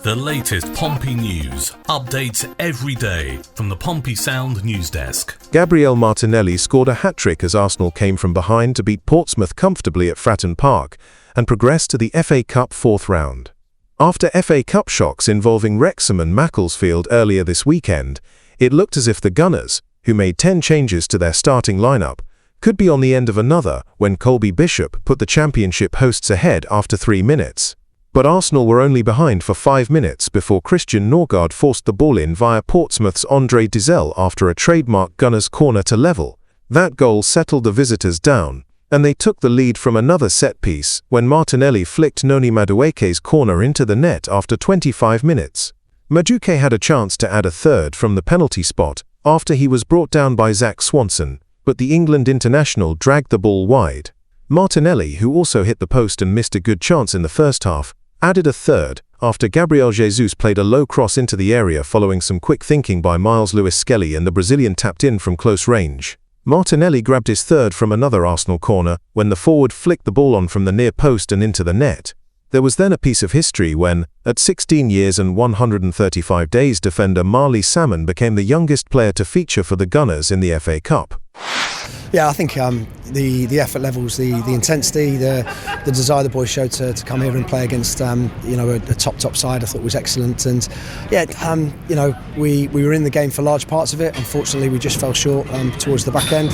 The latest Pompey news, updates every day from the Pompey Sound news desk. Gabriel Martinelli scored a hat-trick as Arsenal came from behind to beat Portsmouth comfortably at Fratton Park and progressed to the FA Cup fourth round. After FA Cup shocks involving Wrexham and Macclesfield earlier this weekend, it looked as if the Gunners, who made 10 changes to their starting lineup, could be on the end of another when Colby-Bishop put the Championship hosts ahead after 3 minutes. But Arsenal were only behind for 5 minutes before Christian Norgard forced the ball in via Portsmouth's Andre Dizel after a trademark Gunners corner to level. That goal settled the visitors down, and they took the lead from another set-piece when Martinelli flicked Noni Madueke's corner into the net after 25 minutes. Madueke had a chance to add a third from the penalty spot after he was brought down by Zach Swanson, but the England international dragged the ball wide. Martinelli, who also hit the post and missed a good chance in the first half, added a third after Gabriel Jesus played a low cross into the area following some quick thinking by Miles Lewis-Skelly and the Brazilian tapped in from close range. Martinelli grabbed his third from another Arsenal corner when the forward flicked the ball on from the near post and into the net. There was then a piece of history when, at 16 years and 135 days, defender Marley Salmon became the youngest player to feature for the Gunners in the FA Cup. Yeah, I think the effort levels, the intensity, the desire the boys showed to come here and play against a top side, I thought was excellent. And yeah, we were in the game for large parts of it. Unfortunately, we just fell short towards the back end.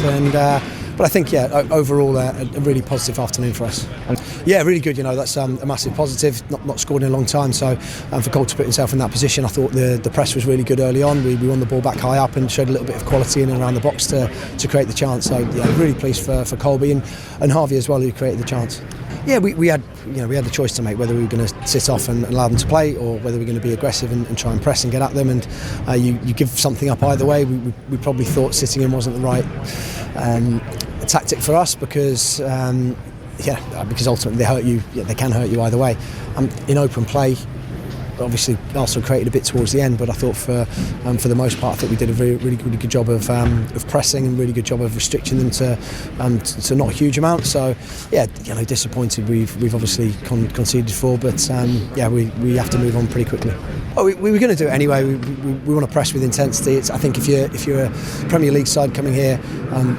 But I think overall a really positive afternoon for us. Yeah, really good. That's a massive positive. Not scored in a long time, so for Cole to put himself in that position, I thought the press was really good early on. We won the ball back high up and showed a little bit of quality in and around the box to create the chance. So yeah, really pleased for Colby and Harvey as well, who created the chance. Yeah, we had the choice to make whether we were going to sit off and allow them to play, or whether we were going to be aggressive and try and press and get at them. And you give something up either way. We probably thought sitting in wasn't the right tactic for us because ultimately they hurt you. Yeah, they can hurt you either way. In open play, obviously Arsenal created a bit towards the end, but I thought for the most part, I think we did a really good job of pressing and really good job of restricting them to not a huge amount. So yeah, disappointed we've obviously conceded 4, but we have to move on pretty quickly. Oh, we were going to do it anyway. We want to press with intensity. I think if you're a Premier League side coming here,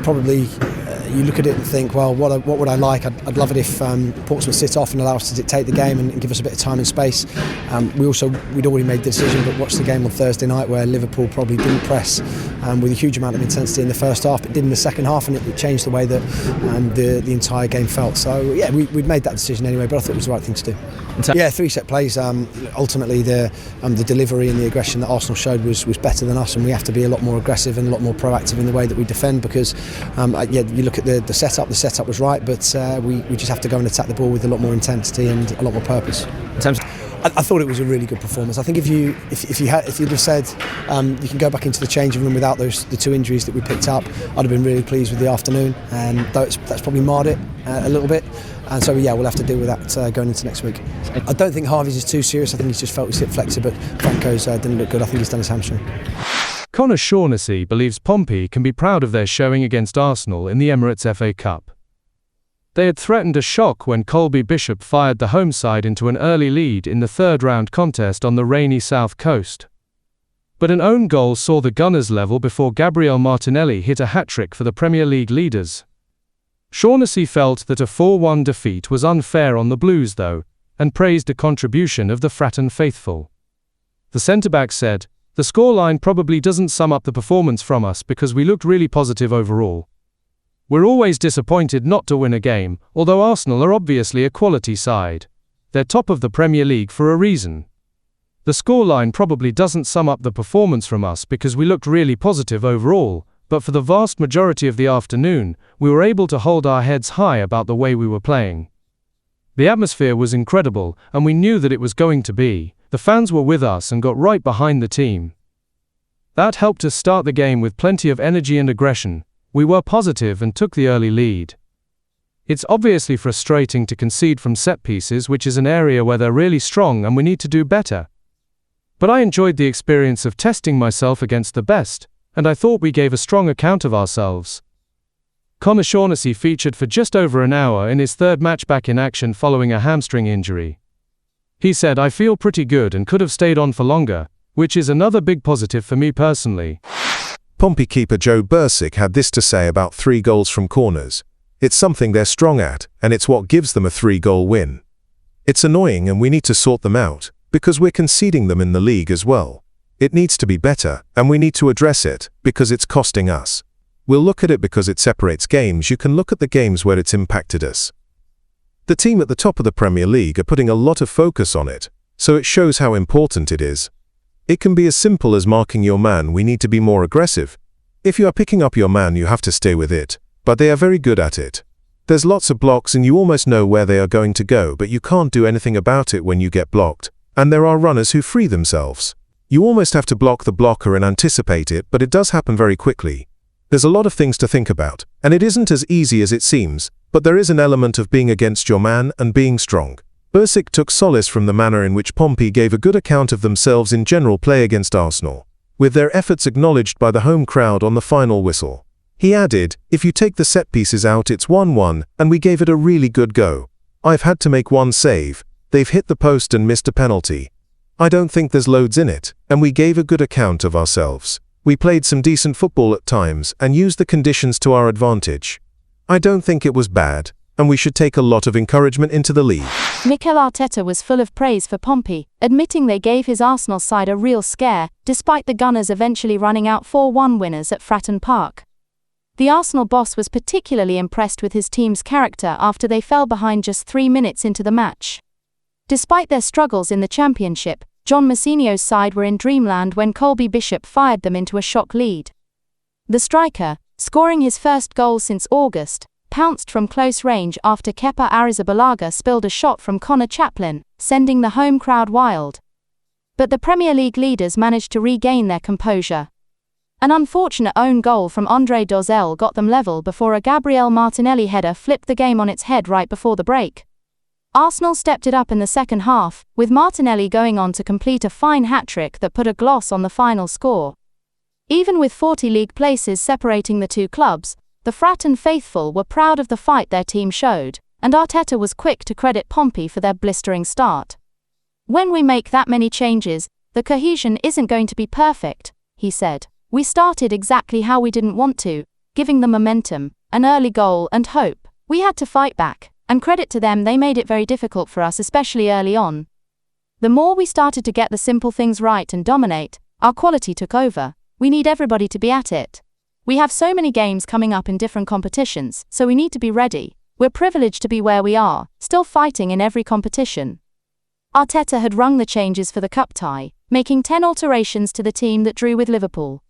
probably. You look at it and think, well, what would I like? I'd love it if Portsmouth sit off and allow us to dictate the game and give us a bit of time and space. We'd already made the decision, but watched the game on Thursday night where Liverpool probably didn't press with a huge amount of intensity in the first half, but did in the second half, and it changed the way that the entire game felt. So yeah, we'd made that decision anyway, but I thought it was the right thing to do. Yeah, 3 set plays. Ultimately, the delivery and the aggression that Arsenal showed was better than us, and we have to be a lot more aggressive and a lot more proactive in the way that we defend because you look at the setup. The setup was right, but we just have to go and attack the ball with a lot more intensity and a lot more purpose. I thought it was a really good performance. I think if you'd have said you can go back into the changing room without the 2 injuries that we picked up, I'd have been really pleased with the afternoon. And that's probably marred it a little bit. And so yeah, we'll have to deal with that going into next week. I don't think Harvey's is too serious. I think he's just felt his hip flexor, but Franco's didn't look good. I think he's done his hamstring. Conor Shaughnessy believes Pompey can be proud of their showing against Arsenal in the Emirates FA Cup. They had threatened a shock when Colby-Bishop fired the home side into an early lead in the third-round contest on the rainy south coast. But an own goal saw the Gunners level before Gabriel Martinelli hit a hat-trick for the Premier League leaders. Shaughnessy felt that a 4-1 defeat was unfair on the Blues though, and praised the contribution of the Fratton faithful. The centre-back said, "The scoreline probably doesn't sum up the performance from us because we looked really positive overall. We're always disappointed not to win a game, although Arsenal are obviously a quality side. They're top of the Premier League for a reason. The scoreline probably doesn't sum up the performance from us because we looked really positive overall, but for the vast majority of the afternoon, we were able to hold our heads high about the way we were playing. The atmosphere was incredible, and we knew that it was going to be. The fans were with us and got right behind the team. That helped us start the game with plenty of energy and aggression. We were positive and took the early lead. It's obviously frustrating to concede from set pieces, which is an area where they're really strong and we need to do better. But I enjoyed the experience of testing myself against the best, and I thought we gave a strong account of ourselves." Conor Shaughnessy featured for just over an hour in his third match back in action following a hamstring injury. He said, "I feel pretty good and could have stayed on for longer, which is another big positive for me personally." Pompey keeper Joe Bursick had this to say about 3 goals from corners. "It's something they're strong at, and it's what gives them a 3-goal win. It's annoying and we need to sort them out, because we're conceding them in the league as well. It needs to be better, and we need to address it, because it's costing us. We'll look at it because it separates games. You can look at the games where it's impacted us. The team at the top of the Premier League are putting a lot of focus on it, so it shows how important it is. It can be as simple as marking your man. We need to be more aggressive. If you are picking up your man, you have to stay with it, but they are very good at it. There's lots of blocks and you almost know where they are going to go, but you can't do anything about it when you get blocked, and there are runners who free themselves. You almost have to block the blocker and anticipate it, but it does happen very quickly. There's a lot of things to think about, and it isn't as easy as it seems, but there is an element of being against your man and being strong." Bursick took solace from the manner in which Pompey gave a good account of themselves in general play against Arsenal, with their efforts acknowledged by the home crowd on the final whistle. He added, "If you take the set pieces out, it's 1-1, and we gave it a really good go. I've had to make one save. They've hit the post and missed a penalty. I don't think there's loads in it, and we gave a good account of ourselves. We played some decent football at times and used the conditions to our advantage. I don't think it was bad, and we should take a lot of encouragement into the league." Mikel Arteta was full of praise for Pompey, admitting they gave his Arsenal side a real scare, despite the Gunners eventually running out 4-1 winners at Fratton Park. The Arsenal boss was particularly impressed with his team's character after they fell behind just 3 minutes into the match. Despite their struggles in the Championship, John Mousinho's side were in dreamland when Colby Bishop fired them into a shock lead. The striker, scoring his first goal since August, pounced from close range after Kepa Arrizabalaga spilled a shot from Connor Chaplin, sending the home crowd wild. But the Premier League leaders managed to regain their composure. An unfortunate own goal from Andre Dozzell got them level before a Gabriel Martinelli header flipped the game on its head right before the break. Arsenal stepped it up in the second half, with Martinelli going on to complete a fine hat-trick that put a gloss on the final score. Even with 40 league places separating the two clubs, the Fratton faithful were proud of the fight their team showed, and Arteta was quick to credit Pompey for their blistering start. "When we make that many changes, the cohesion isn't going to be perfect," he said. "We started exactly how we didn't want to, giving them momentum, an early goal and hope. We had to fight back. And credit to them, they made it very difficult for us, especially early on. The more we started to get the simple things right and dominate, our quality took over. We need everybody to be at it. We have so many games coming up in different competitions, so we need to be ready. We're privileged to be where we are, still fighting in every competition." Arteta had rung the changes for the cup tie, making 10 alterations to the team that drew with Liverpool.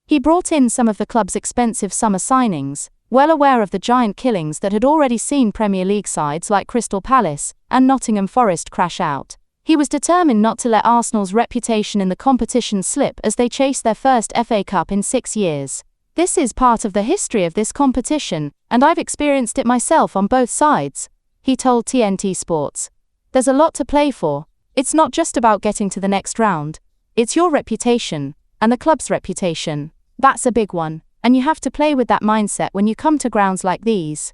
He brought in some of the club's expensive summer signings, well aware of the giant killings that had already seen Premier League sides like Crystal Palace and Nottingham Forest crash out. He was determined not to let Arsenal's reputation in the competition slip as they chased their first FA Cup in 6 years. "This is part of the history of this competition, and I've experienced it myself on both sides," he told TNT Sports. "There's a lot to play for. It's not just about getting to the next round. It's your reputation, and the club's reputation. That's a big one. And you have to play with that mindset when you come to grounds like these."